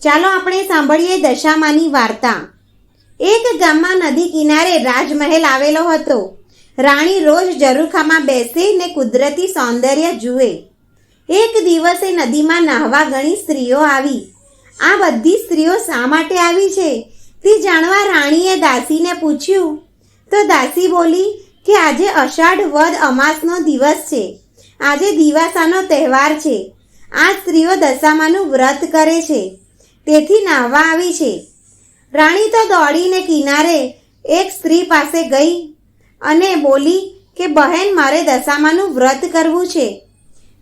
ચાલો આપણે સાંભળીએ દશામાની વાર્તા। એક ગામમાં નદી કિનારે રાજમહેલ આવેલો હતો। રાણી રોજ ઝરૂખામાં બેસે ને કુદરતી સૌંદર્ય જુએ। એક દિવસે નદીમાં નહાવા ઘણી સ્ત્રીઓ આવી। આ બધી સ્ત્રીઓ શા માટે આવી છે તે જાણવા રાણીએ દાસીને પૂછ્યું તો દાસી બોલી કે આજે અષાઢ વદ અમાસનો દિવસ છે। આજે દિવાસાનો તહેવાર છે। આ સ્ત્રીઓ દશામાનું વ્રત કરે છે, તેથી નાહવા આવી છે। રાણી તો દોડીને કિનારે એક સ્ત્રી પાસે ગઈ અને બોલી કે બહેન, મારે દશામાનું વ્રત કરવું છે।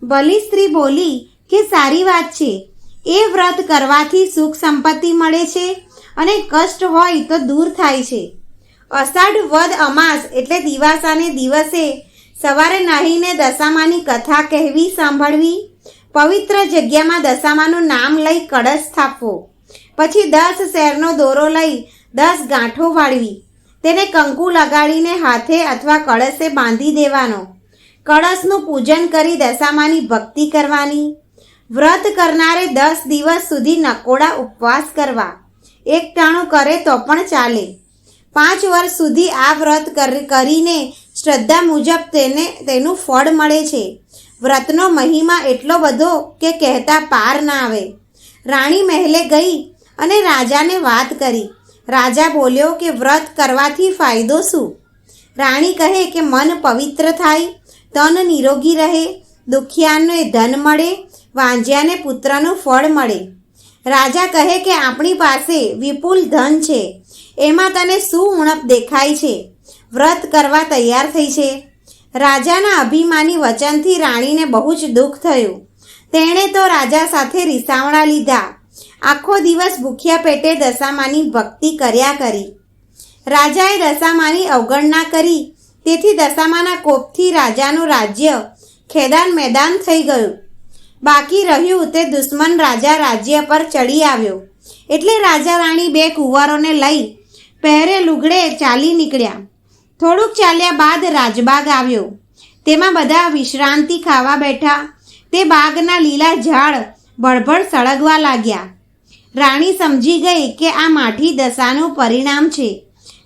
ભલી સ્ત્રી બોલી કે સારી વાત છે, એ વ્રત કરવાથી સુખ સંપત્તિ મળે છે અને કષ્ટ હોય તો દૂર થાય છે। અષાઢ વદ અમાસ એટલે દિવાસાને દિવસે સવારે નાહીને દશામાની કથા કહેવી સાંભળવી, પવિત્ર જગ્યામાં દશામાનું નામ લઈ કળશ સ્થાપવો, પછી 10 શેરનો દોરો લઈ 10 ગાંઠો વાળવી, તેને કંકુ લગાડીને હાથે અથવા કળશે બાંધી દેવાનો, કળશનું પૂજન કરી દશામાની ભક્તિ કરવાની। વ્રત કરનારે 10 દિવસ સુધી નકોડા ઉપવાસ કરવા, એક ટાણું કરે તો પણ ચાલે। 5 વર્ષ સુધી આ વ્રત કરીને શ્રદ્ધા મુજબ તેનું ફળ મળે છે। વ્રતનો મહિમા એટલો બધો કે કહેતા પાર ના આવે। રાણી મહેલે ગઈ અને રાજાને વાત કરી। રાજા બોલ્યો કે વ્રત કરવાથી ફાયદો શું? રાણી કહે કે મન પવિત્ર થાય, તન નિરોગી રહે, દુખિયાને ધન મળે, વાંઝ્યાને પુત્રનું ફળ મળે। રાજા કહે કે આપણી પાસે વિપુલ ધન છે, એમાં તને શું ઉણપ દેખાય છે? વ્રત કરવા તૈયાર થઈ છે। રાજાના અભિમાની વચનથી રાણીને બહુ જ દુઃખ થયું। તેણે તો રાજા સાથે રીસામણા લીધા। આખો દિવસ ભૂખ્યા પેટે દશામાની ભક્તિ કર્યા કરી। રાજાએ દશામાની અવગણના કરી, તેથી દશામાના કોપથી રાજાનું રાજ્ય ખેદાન મેદાન થઈ ગયું। બાકી રહ્યું તે દુશ્મન રાજા રાજ્ય પર ચડી આવ્યો। એટલે રાજા રાણી 2 કુંવરોને લઈ પહેરે લુગડે ચાલી નીકળ્યા। થોડુંક ચાલ્યા બાદ રાજબાગ આવ્યો। તેમાં બધા વિશ્રાંતિ ખાવા બેઠા। તે બાગના લીલા ઝાડ ભળભળ સળગવા લાગ્યા। રાણી સમજી ગઈ કે આ માઠી દશાનું પરિણામ છે।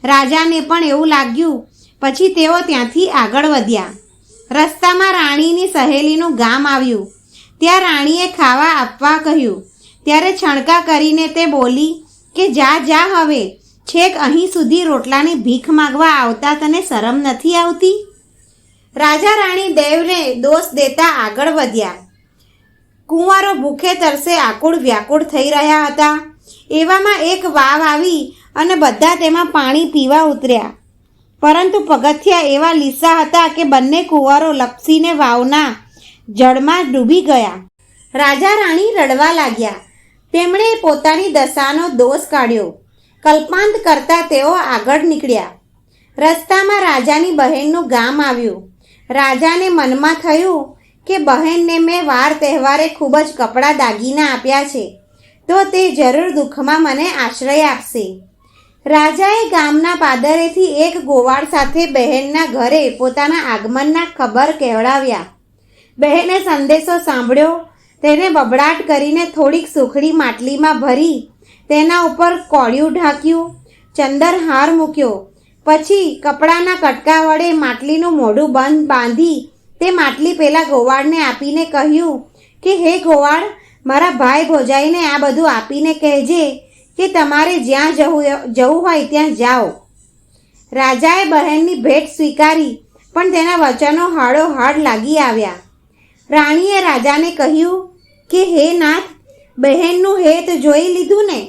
રાજાને પણ એવું લાગ્યું। પછી તેઓ ત્યાંથી આગળ વધ્યા। રસ્તામાં રાણીની સહેલીનું ગામ આવ્યું। ત્યાં રાણીએ ખાવા આપવા કહ્યું। ત્યારે છણકા કરીને તે બોલી કે જા જા, હવે છેક અહીં સુધી રોટલાની ભીખ માગવા આવતા તને શરમ નથી આવતી? રાજા રાણી દેવને દોષ દેતા આગળ વધ્યા। કુંવારો ભૂખે તરસે આકુળ વ્યાકુળ થઈ રહ્યા હતા। એવામાં એક વાવ આવી અને બધા તેમાં પાણી પીવા ઉતર્યા, પરંતુ પગથિયા એવા લીસા હતા કે બંને કુંવારો લપસીને વાવના જળમાં ડૂબી ગયા। રાજા રાણી રડવા લાગ્યા। તેમણે પોતાની દશાનો દોષ કાઢ્યો। કલ્પાંત કરતા તેઓ આગળ નીકળ્યા। રસ્તામાં રાજાની બહેનનું ગામ આવ્યું। રાજાને મનમાં થયું કે બહેનને મેં વાર તહેવારે ખૂબ જ કપડાં દાગીના આપ્યા છે, તો તે જરૂર દુઃખમાં મને આશ્રય આપશે। રાજાએ ગામના પાદરેથી એક ગોવાળ સાથે બહેનના ઘરે પોતાના આગમનના ખબર કહેવડાવ્યા। બહેને સંદેશો સાંભળ્યો। તેને બબડાટ કરીને થોડીક સુખડી માટલીમાં ભરી તેના ઉપર કોળિયું ઢાંક્યું, ચંદરહાર મૂક્યો, પછી કપડાના કટકા વડે માટલીનું મોઢું બંધ બાંધી તે માટલી પેલા ગોવાળને આપીને કહ્યું કે હે ગોવાળ, મારા ભાઈ ભોજાઈને આ બધું આપીને કહેજે કે તમારે જ્યાં જવું હોય ત્યાં જાઓ। રાજાએ બહેનની ભેટ સ્વીકારી, પણ તેના વચનો હાડોહાડ લાગી આવ્યા। રાણીએ રાજાને કહ્યું કે હે નાથ, બહેનનું હેત જોઈ લીધું ને?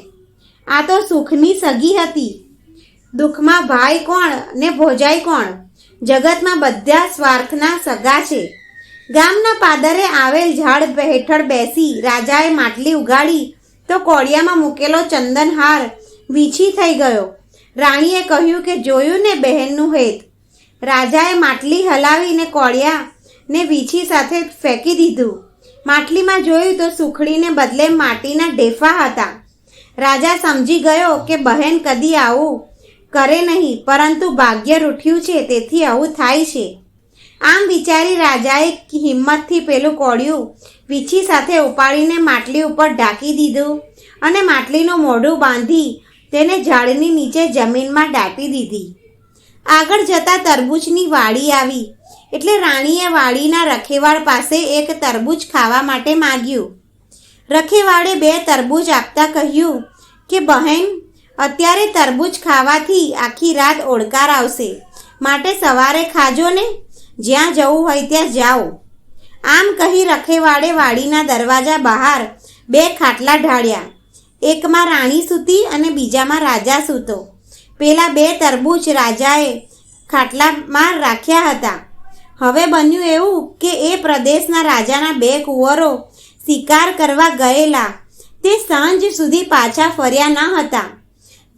આ તો સુખની સગી હતી। દુઃખમાં ભાઈ કોણ ને ભોજાઈ કોણ? જગતમાં બધા સ્વાર્થના સગા છે। ગામના પાદરે આવેલ ઝાડ હેઠળ બેસી રાજાએ માટલી ઉગાડી તો કોળિયામાં મૂકેલો ચંદનહાર વીછી થઈ ગયો। રાણીએ કહ્યું કે જોયું ને બહેનનું હેત? રાજાએ માટલી હલાવીને કોળિયા ને વીછી સાથે ફેંકી દીધું। માટલીમાં જોયું તો સુખડીને બદલે માટીના ઢેફા હતા। રાજા સમજી ગયો કે બહેન કદી આવું કરે નહીં, પરંતુ ભાગ્ય રૂઠ્યું છે તેથી આવું થાય છે। આમ વિચારી રાજાએ હિંમતથી પેલું કોળિયું વીછી સાથે ઉપાડીને માટલી ઉપર ઢાંકી દીધું અને માટલીનું મોઢું બાંધી તેને ઝાડની નીચે જમીનમાં દાટી દીધી. આગળ જતાં તરબૂચની વાડી આવી એટલે રાણીએ વાડીના રખેવાળ પાસે એક તરબૂચ ખાવા માટે માગ્યું. રખેવાળે 2 તરબૂચ આપતા કહ્યું કે બહેન, અત્યારે તરબૂચ ખાવાથી આખી રાત ઓડકાર આવશે, માટે સવારે ખાજો ને, જ્યાં જવું હોય ત્યાં જાઓ. આમ કહી રખેવાળે વાડીના દરવાજા બહાર 2 ખાટલા ઢાળ્યા. એકમાં રાણી સૂતી અને બીજામાં રાજા સૂતો. પેલા 2 તરબૂચ રાજાએ ખાટલામાં રાખ્યા હતા. હવે બન્યું એવું કે એ પ્રદેશના રાજાના 2 કુંવરો શિકાર કરવા ગયેલા તે સાંજ સુધી પાછા ફર્યા ન હતા.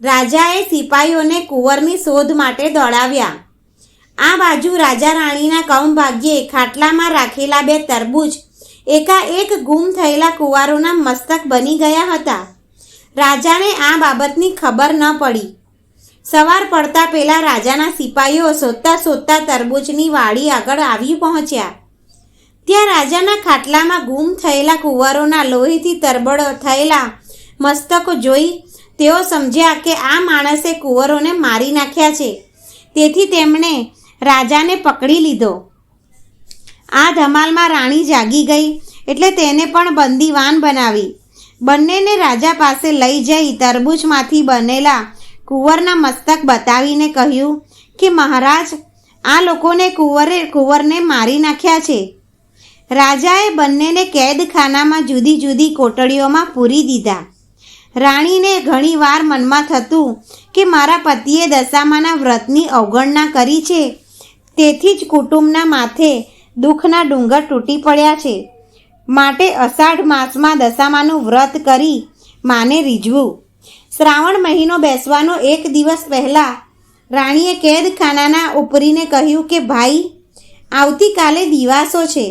રાજાએ સિપાહીઓને કુંવરની શોધ માટે દોડાવ્યા. આ બાજુ રાજા રાણીના કમભાગ્યે ખાટલામાં રાખેલા 2 તરબૂચ એકાએક ગુમ થયેલા કુંવારોના મસ્તક બની ગયા હતા. રાજાને આ બાબતની ખબર ન પડી. સવાર પડતા પહેલાં રાજાના સિપાહીઓ શોધતા શોધતા તરબૂચની વાડી આગળ આવી પહોંચ્યા. ત્યાં રાજાના ખાટલામાં ગુમ થયેલા કુંવરોના લોહીથી તરબડો થયેલા મસ્તકો જોઈ તેઓ સમજ્યા કે આ માણસે કુંવરોને મારી નાખ્યા છે. તેથી તેમણે રાજાને પકડી લીધો. આ ધમાલમાં રાણી જાગી ગઈ એટલે તેને પણ બંદીવાન બનાવી. બંનેને રાજા પાસે લઈ જઈ તરબૂચમાંથી બનેલા કુંવરના મસ્તક બતાવીને કહ્યું કે મહારાજ, આ લોકોને કુંવરને મારી નાખ્યા છે. રાજાએ બંનેને કેદખાનામાં જુદી જુદી કોટડીઓમાં પૂરી દીધા. રાણીને ઘણીવાર મનમાં થતું કે મારા પતિએ દશામાના વ્રતની અવગણના કરી છે, તેથી જ કુટુંબના માથે દુઃખના ડુંગર તૂટી પડ્યા છે. માટે અષાઢ માસમાં દશામાનું વ્રત કરી માને રીઝવું. શ્રાવણ મહિનો બેસવાનો 1 દિવસ પહેલાં રાણીએ કેદખાનાના ઉપરીને કહ્યું કે ભાઈ, આવતીકાલે દિવાસો છે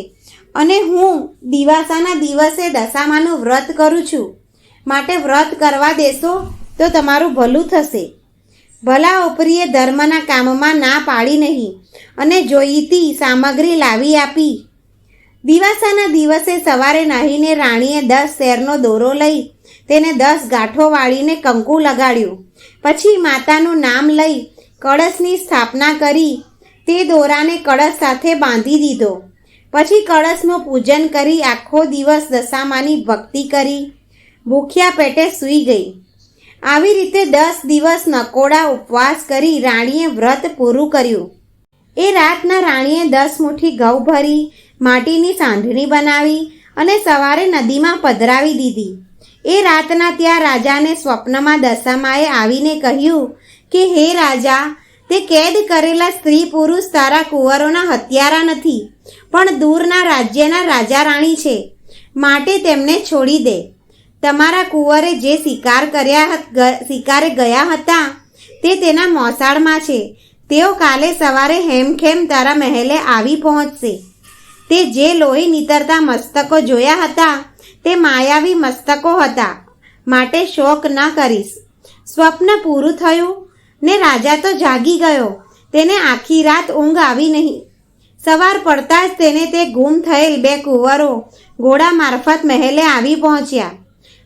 અને હું દિવાસાના દિવસે દશામાનું વ્રત કરું છું, માટે વ્રત કરવા દેશો તો તમારું ભલું થશે. ભલા ઉપરીએ ધર્મના કામમાં ના પાડી નહીં અને જોઈતી સામગ્રી લાવી આપી. દિવાસાના દિવસે સવારે નાહીને રાણીએ 10 શેરનો દોરો લઈ તેને 10 ગાંઠો વાળીને કંકુ લગાડ્યું. પછી માતાનું નામ લઈ કળશની સ્થાપના કરી તે દોરાને કળશ સાથે બાંધી દીધો. પછી કળશનું પૂજન કરી આખો દિવસ દશામાની ભક્તિ કરી ભૂખ્યા પેટે સૂઈ ગઈ. આવી રીતે 10 દિવસ નકોડા ઉપવાસ કરી રાણીએ વ્રત પૂરું કર્યું. એ રાતના રાણીએ 10 મુઠ્ઠી ઘઉં ભરી માટીની સાંઢણી બનાવી અને સવારે નદીમાં પધરાવી દીધી. એ રાતના ત્યાં રાજાને સ્વપ્નમાં દશામાએ આવીને કહ્યું કે હે રાજા, તે કેદ કરેલા સ્ત્રી પુરુષ તારા કુંવરોના હત્યારા નથી, પણ દૂરના રાજ્યના રાજા રાણી છે, માટે તેમને છોડી દે. તમારા કુંવરે જે શિકારે ગયા હતા તે તેના મોસાળમાં છે. તેઓ કાલે સવારે હેમખેમ તારા મહેલે આવી પહોંચશે. તે જે લોહી નીતરતા મસ્તકો જોયા હતા તે માયાવી મસ્તકો હતા, માટે શોક ન કરીશ. સ્વપ્ન પૂરું થયું ને રાજા તો જાગી ગયો. તેને આખી રાત ઊંઘ આવી નહીં. સવાર પડતાં જ તેને તે ગુમ થયેલ 2 કુંવરો ઘોડા મારફત મહેલે આવી પહોંચ્યા.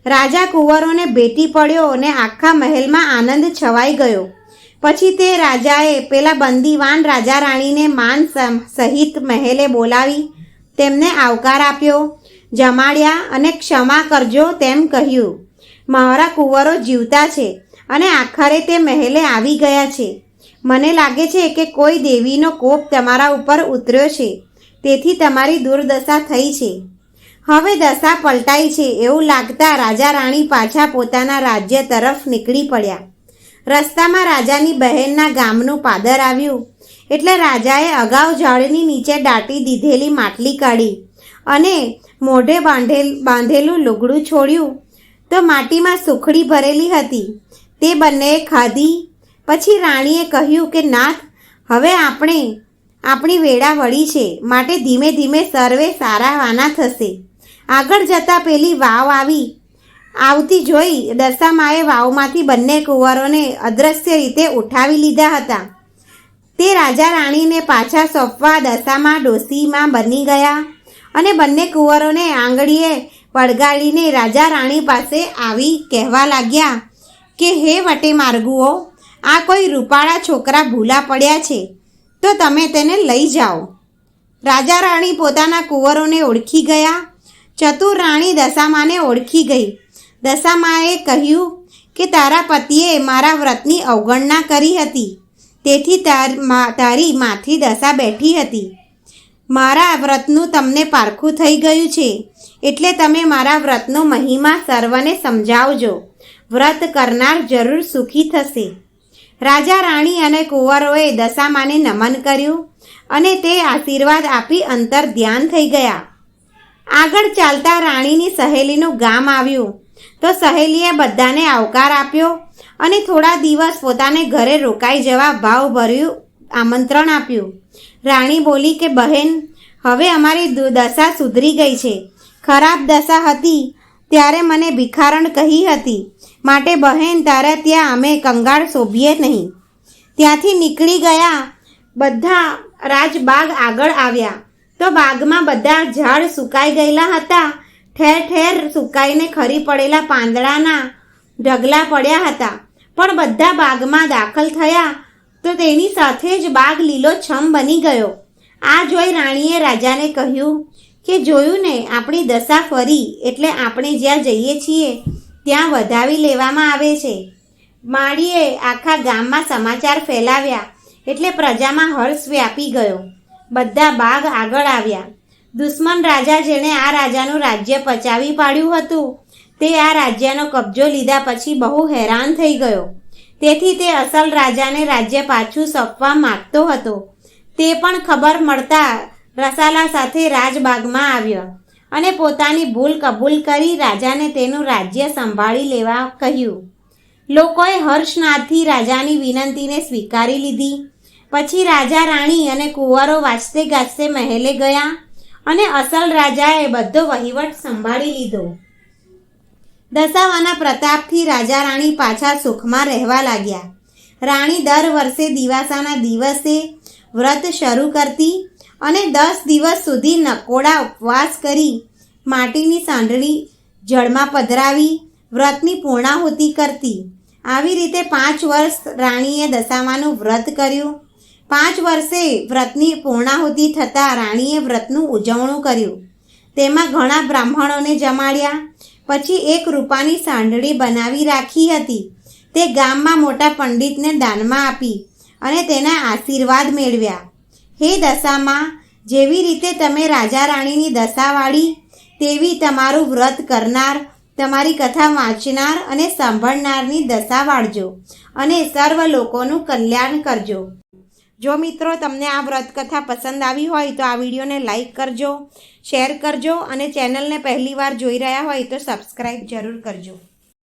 રાજા કુંવરોને ભેટી પડ્યો અને આખા મહેલમાં આનંદ છવાઈ ગયો. પછી તે રાજાએ પેલા બંદીવાન રાજા રાણીને માન સહિત મહેલે બોલાવી તેમને આવકાર આપ્યો, જમાડ્યા અને ક્ષમા કરજો તેમ કહ્યું. મારા કુંવરો જીવતા છે અને આખરે તે મહેલે આવી ગયા છે. મને લાગે છે કે કોઈ દેવીનો કોપ તમારા ઉપર ઉતર્યો છે, તેથી તમારી દુર્દશા થઈ છે. હવે દશા પલટાઈ છે એવું લાગતા રાજા રાણી પાછા પોતાના રાજ્ય તરફ નીકળી પડ્યા. રસ્તામાં રાજાની બહેનના ગામનું પાદર આવ્યું એટલે રાજાએ અગાઉ ઝાડની નીચે દાટી દીધેલી માટલી કાઢી અને મોઢે બાંધેલું લુગડું છોડ્યું તો માટીમાં સુખડી ભરેલી હતી. તે બંનેએ ખાધી. પછી રાણીએ કહ્યું કે નાથ, હવે આપણી વેળા વળી છે, માટે ધીમે ધીમે સર્વે સારાવાના થશે. આગળ જતાં પેલી વાવ આવતી જોઈ દશામાએ વાવમાંથી બંને કુંવરોને અદ્રશ્ય રીતે ઉઠાવી લીધા હતા. તે રાજા રાણીને પાછા સોંપવા દશામાં ડોશીમાં બની ગયા અને બંને કુંવરોને આંગળીએ વળગાડીને રાજા રાણી પાસે આવી કહેવા લાગ્યા કે હે વટે માર્ગુઓ, આ કોઈ રૂપાળા છોકરા ભૂલા પડ્યા છે તો તમે તેને લઈ જાઓ. રાજા રાણી પોતાના કુંવરોને ઓળખી ગયા. ચતુર રાણી દશામાને ઓળખી ગઈ. દશામાએ કહ્યું કે તારા પતિએ મારા વ્રતની અવગણના કરી હતી, તેથી તારી માથી દશા બેઠી હતી. મારા વ્રતનું તમને પારખું થઈ ગયું છે, એટલે તમે મારા વ્રતનો મહિમા સર્વને સમજાવજો. વ્રત કરનાર જરૂર સુખી થશે. રાજા રાણી અને કુંવરોએ દશામાને નમન કર્યું અને તે આશીર્વાદ આપી અંતર ધ્યાન થઈ ગયા. આગળ ચાલતા રાણીની સહેલીનું ગામ આવ્યું તો સહેલીએ બધાને આવકાર આપ્યો અને થોડા દિવસ પોતાને ઘરે રોકાઈ જવા ભાવભર્યું આમંત્રણ આપ્યું. રાણી બોલી કે બહેન, હવે અમારી દશા સુધરી ગઈ છે. ખરાબ દશા હતી ત્યારે મને ભિખારણ કહી હતી, માટે બહેન તારા ત્યાં અમે કંગાળ શોભીએ નહીં. ત્યાંથી નીકળી ગયા. બધા રાજબાગ આગળ આવ્યા તો બાગમાં બધા ઝાડ સુકાઈ ગયેલા હતા. ઠેર ઠેર સુકાઈને ખરી પડેલા પાંદડાના ઢગલા પડ્યા હતા. પણ બધા બાગમાં દાખલ થયા તો તેની સાથે જ બાગ લીલોછમ બની ગયો. આ જોઈ રાણીએ રાજાને કહ્યું કે જોયું ને, આપણી દશા ફરી, એટલે આપણે જ્યાં જઈએ છીએ ત્યાં વધાવી લેવામાં આવે છે. માળીએ આખા ગામમાં સમાચાર ફેલાવ્યા એટલે પ્રજામાં હર્ષ વ્યાપી ગયો. બધા બાગ આગળ આવ્યા. દુશ્મન રાજા જેણે આ રાજાનું રાજ્ય પચાવી પાડ્યું હતું તે આ રાજ્યનો કબજો લીધા પછી બહુ હેરાન થઈ ગયો. તેથી તે અસલ રાજાને રાજ્ય પાછું સોંપવા માગતો હતો. તે પણ ખબર મળતા રસાલા સાથે રાજબાગમાં આવ્યો અને પોતાની ભૂલ કબૂલ કરી રાજાને તેનું રાજ્ય સંભાળી લેવા કહ્યું. લોકોએ હર્ષનાદથી રાજાની વિનંતીને સ્વીકારી લીધી. પછી રાજા રાણી અને કુંવરો વાજતે ગાજતે મહેલે ગયા અને અસલ રાજાએ બધો વહીવટ સંભાળી લીધો. દશામાના પ્રતાપથી રાજા રાણી પાછા સુખમાં રહેવા લાગ્યા. રાણી દર વર્ષે દિવાસાના દિવસે વ્રત શરૂ કરતી અને 10 દિવસ સુધી નકોડા ઉપવાસ કરી માટીની સાંઢળી જળમાં પધરાવી વ્રતની પૂર્ણાહુતિ કરતી. આવી રીતે 5 વર્ષ રાણીએ દશામાનું વ્રત કર્યું. 5 વર્ષે વ્રતની પૂર્ણાહુતિ થતાં રાણીએ વ્રતનું ઉજવણું કર્યું. તેમાં ઘણા બ્રાહ્મણોને જમાડ્યા. પછી એક રૂપાની સાંઢળી બનાવી રાખી હતી. તે ગામમાં મોટા પંડિતને દાનમાં આપી અને તેના આશીર્વાદ મેળવ્યા. હે દશામાં, જેવી રીતે તમે રાજા રાણીની દશા વાળી, તેવી તમારું વ્રત કરનાર, તમારી કથા વાંચનાર અને સાંભળનારની દશા વાળજો અને સર્વ લોકોનું કલ્યાણ કરજો. જો મિત્રો તમને આ વ્રત કથા પસંદ આવી હોય તો આ વિડીયોને લાઈક કરજો, શેર કરજો અને ચેનલને પહેલીવાર જોઈ રહ્યા હોય તો સબસ્ક્રાઈબ જરૂર કરજો.